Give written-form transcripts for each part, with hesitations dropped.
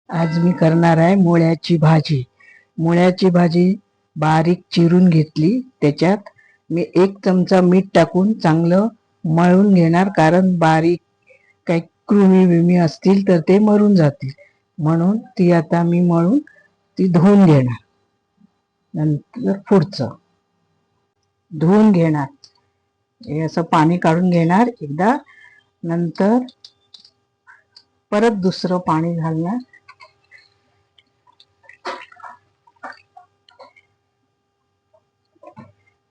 आज मी करणार आहे मुळ्याची भाजी. मुळ्याची भाजी बारीक चिरून घेतली. त्याच्यात मी 1 चमचा मीठ टाकून चांगलं मळून घेणार, कारण बारीक काही कृमी विमी असतील तर ते मरून जातील. म्हणून ती आता मी मळून ती धुवून घेणार. नंतर पुढचं धुवून घेणार. हे असं पाणी काढून घेणार एकदा, नंतर परत दुसरं पाणी घालणार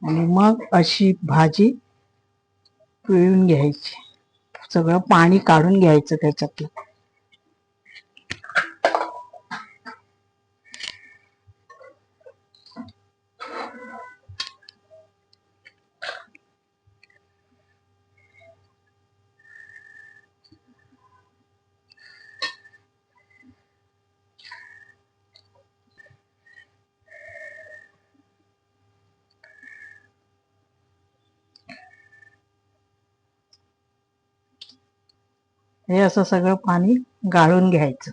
आणि मग अशी भाजी पिळून घ्यायची. सगळं पाणी काढून घ्यायचं त्याच्यातलं. हे असं सगळं पाणी गाळून घ्यायचं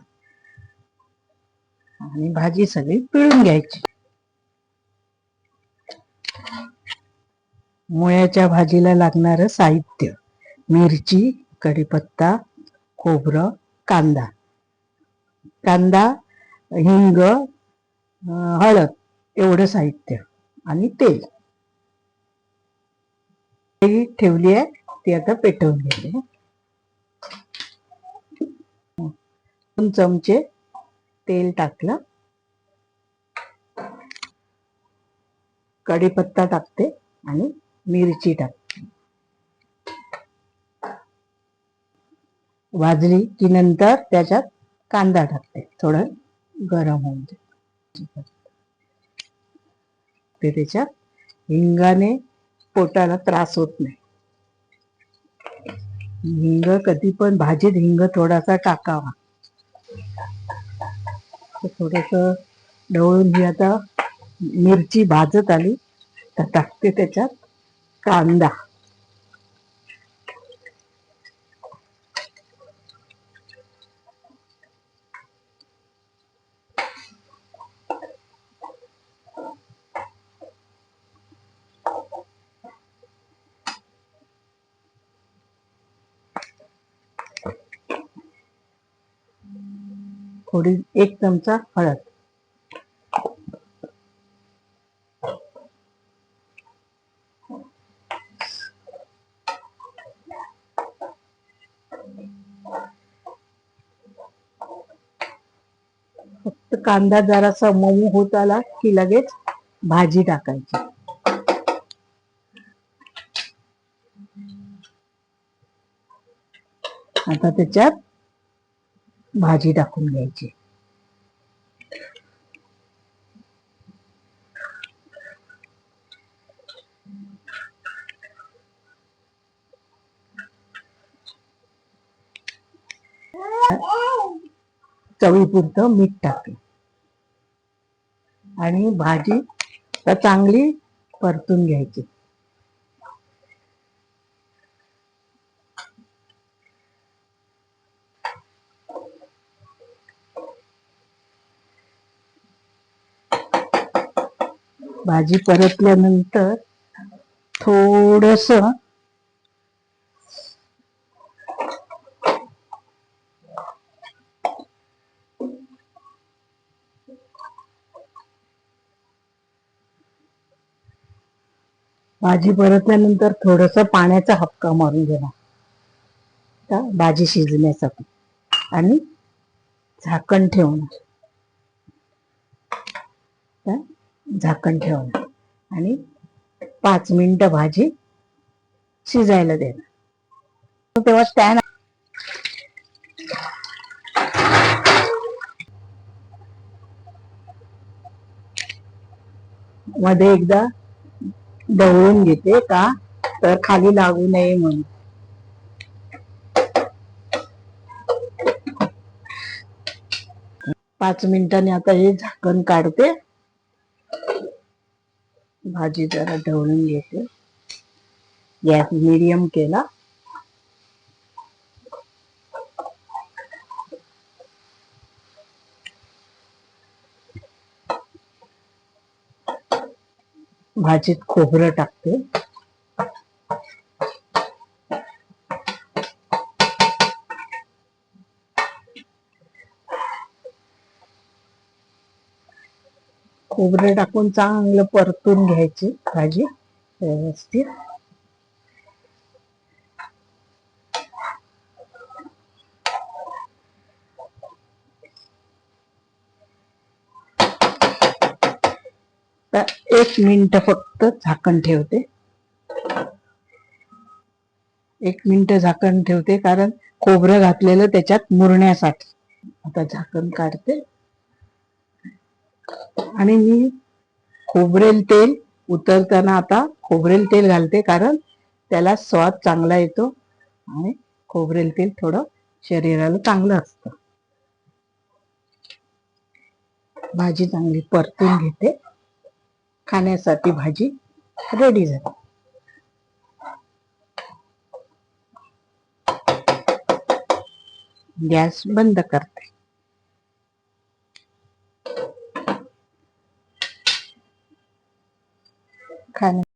आणि भाजी सगळी पिळून घ्यायची. मुळ्याच्या भाजीला लागणारं साहित्य: मिरची, कढीपत्ता, खोबरं, कांदा, हिंग, हळद एवढं साहित्य आणि तेल. ठेवली आहे ती आता पेटवून घेते. 2 चमचे तेल टाकलं, कढीपत्ता टाकते आणि मिरची टाकते. भाजली की नंतर त्याच्यात कांदा टाकते, थोडं गरम होऊन दे. त्याच्यात हिंगाने पोटाला त्रास होत नाही. हिंग कधी पण भाजीत हिंग थोडासा टाकावा. थोडस ढवळून ही आता मिरची भाजत आली तर टाकते त्याच्यात कांदा. थोडी 1 चमचा हळद. फक्त कांदा जरासा मऊ होत आला की लगेच भाजी टाकायची. आता त्याच्यात भाजी टाकून घ्यायची. चवीपुरतं मीठ टाकलं आणि भाजी चांगली परतून घ्यायची. भाजी परतल्यानंतर थोडस पाण्याचा हपका मारून घेणार भाजी शिजण्यासाठी आणि झाकण ठेवणार आणि 5 मिनिटं भाजी शिजायला देणार. तेव्हा स्टँड मध्ये एकदा ढवळून घेते का तर खाली लागू नये म्हणून. पाच मिनिटांनी आता हे झाकण काढते. भाजी जरा ढवळून घेते. गॅस मीडियम केला. भाजीत खोबरं टाकते. खोबरं टाकून चांगलं परतून घ्यायची भाजी व्यवस्थित. तर 1 मिनिट फक्त झाकण ठेवते. 1 मिनिट झाकण ठेवते कारण खोबरं घातलेलं त्याच्यात मुरण्यासाठी. आता झाकण काढते आणि मी खोबरेल तेल उतरताना आता खोबरेल तेल घालते कारण त्याला स्वाद चांगला येतो आणि खोबरेल तेल थोडं शरीराला चांगलं असतं. भाजी चांगली परतून घेते. खाण्यासाठी भाजी रेडी झाली. गॅस बंद करते. खाण्या